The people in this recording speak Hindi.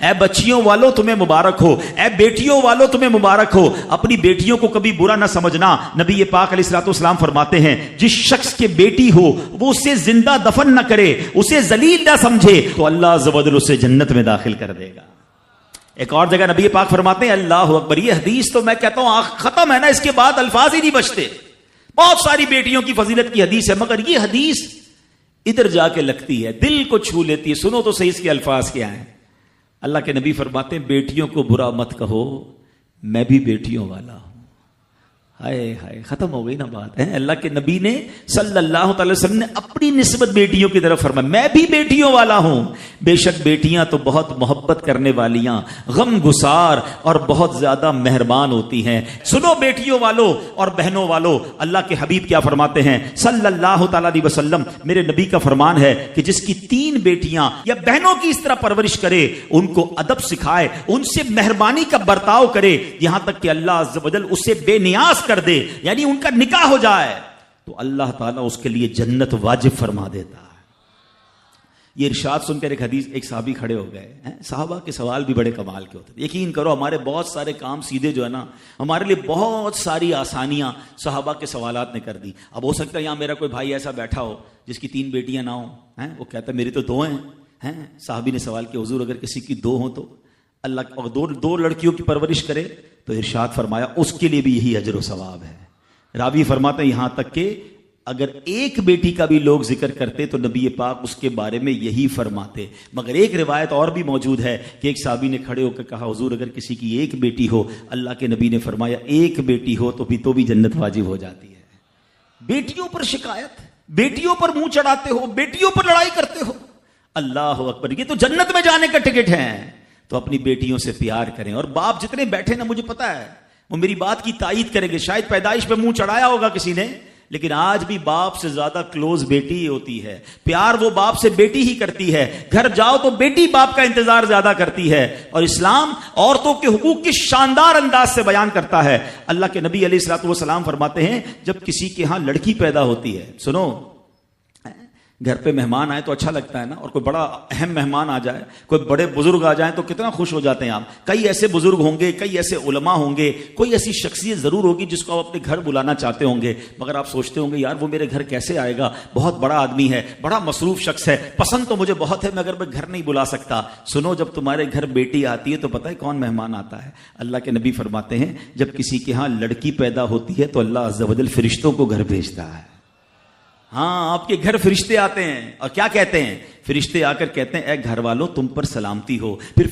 ऐ बच्चियों वालों तुम्हें मुबारक हो, ऐ बेटियों वालों तुम्हें मुबारक हो। अपनी बेटियों को कभी बुरा ना समझना। नबी पाक अलैहिस्सलाम फरमाते हैं, जिस शख्स के बेटी हो वो उसे जिंदा दफन ना करे, उसे जलील ना समझे, तो अल्लाह अज़्ज़ व जल उसे जन्नत में दाखिल कर देगा। एक और जगह नबी पाक फरमाते हैं, अल्लाह अकबर। ये हदीस तो मैं कहता हूं खत्म है ना, इसके बाद अल्फाज ही नहीं बचते। बहुत सारी बेटियों की फजीलत की हदीस है, मगर ये हदीस इधर जाके लगती है, दिल को छू लेती है। सुनो तो सही इसके अल्फाज क्या है। अल्लाह के नबी फरमाते हैं, बेटियों को बुरा मत कहो, मैं भी बेटियों वाला हूं। हाय हाय, खत्म हो गई ना बात है। अल्लाह के नबी ने सल्लल्लाहु अलैहि वसल्लम ने अपनी निस्बत बेटियों की तरफ फरमाया, मैं भी बेटियों वाला हूं। बेशक बेटियां तो बहुत मोहब्बत करने वालियां, गम गुसार और बहुत ज्यादा मेहरबान होती हैं। सुनो बेटियों वालों और बहनों वालों, अल्लाह के हबीब क्या फरमाते हैं सल्लल्लाहु अलैहि वसल्लम, मेरे नबी का फरमान है कि जिसकी 3 बेटियां या बहनों की इस तरह परवरिश करे, उनको अदब सिखाए, उनसे मेहरबानी का बर्ताव करे, यहां तक कि अल्लाह अज़्ज़ व जल उसे बेनियाज कर दे, यानी उनका निकाह हो जाए, तो अल्लाह ताला उसके लिए जन्नत वाजिब फरमा देता है। ये इरशाद सुनकर एक हदीस, एक साहबी खड़े हो गए। साहबा के सवाल भी बड़े कमाल के होते हैं। यकीन करो हमारे बहुत सारे काम सीधे जो है ना, हमारे लिए बहुत सारी आसानियां साहबा के सवालात ने कर दी। अब हो सकता है यहां मेरा कोई भाई ऐसा बैठा हो जिसकी 3 बेटियां ना हो, वो कहता है मेरी तो 2 हैं। साहबी ने सवाल किया, हुजूर अगर किसी की 2 हो तो अल्लाह, और दो लड़कियों की परवरिश करे तो इरशाद फरमाया उसके लिए भी यही अजर व सवाब है। रावी फरमाते हैं, यहां तक कि अगर एक बेटी का भी लोग जिक्र करते तो नबी पाक उसके बारे में यही फरमाते। मगर एक रिवायत और भी मौजूद है कि एक साहबी ने खड़े होकर कहा, हुजूर अगर किसी की 1 बेटी हो, अल्लाह के नबी ने फरमाया 1 बेटी हो तो भी जन्नत वाजिब हो जाती है। बेटियों पर शिकायत, बेटियों पर मुंह चढ़ाते हो, बेटियों पर लड़ाई करते हो, अल्लाह अकबर, ये तो जन्नत में जाने का टिकट है। तो अपनी बेटियों से प्यार करें। और बाप जितने बैठे ना, मुझे पता है वो मेरी बात की तायीद करेंगे। शायद पैदाइश पे मुंह चढ़ाया होगा किसी ने, लेकिन आज भी बाप से ज्यादा क्लोज बेटी ही होती है। प्यार वो बाप से बेटी ही करती है। घर जाओ तो बेटी बाप का इंतजार ज्यादा करती है। और इस्लाम औरतों के हुकूक की शानदार अंदाज से बयान करता है। अल्लाह के नबी अलैहिस्सलाम फरमाते हैं, जब किसी के यहां लड़की पैदा होती है, सुनो, घर पे मेहमान आए तो अच्छा लगता है ना, और कोई बड़ा अहम मेहमान आ जाए, कोई बड़े बुजुर्ग आ जाए तो कितना खुश हो जाते हैं आप। कई ऐसे बुजुर्ग होंगे, कई ऐसे उलमा होंगे, कोई ऐसी शख्सियत जरूर होगी जिसको आप अपने घर बुलाना चाहते होंगे, मगर आप सोचते होंगे यार वो मेरे घर कैसे आएगा, बहुत बड़ा आदमी है, बड़ा मसरूफ शख्स है, पसंद तो मुझे बहुत है, मगर मैं घर नहीं बुला सकता। सुनो, जब तुम्हारे घर बेटी आती है तो पता है कौन मेहमान आता है। अल्लाह के नबी फरमाते हैं, जब किसी के यहां लड़की पैदा होती है तो अल्लाह अज़्ज़ व जल फरिश्तों को घर भेजता है। हाँ, आपके घर फरिश्ते आते हैं और क्या कहते हैं, फरिश्ते आकर कहते हैं, ऐ घर वालों तुम पर सलामती हो। फिर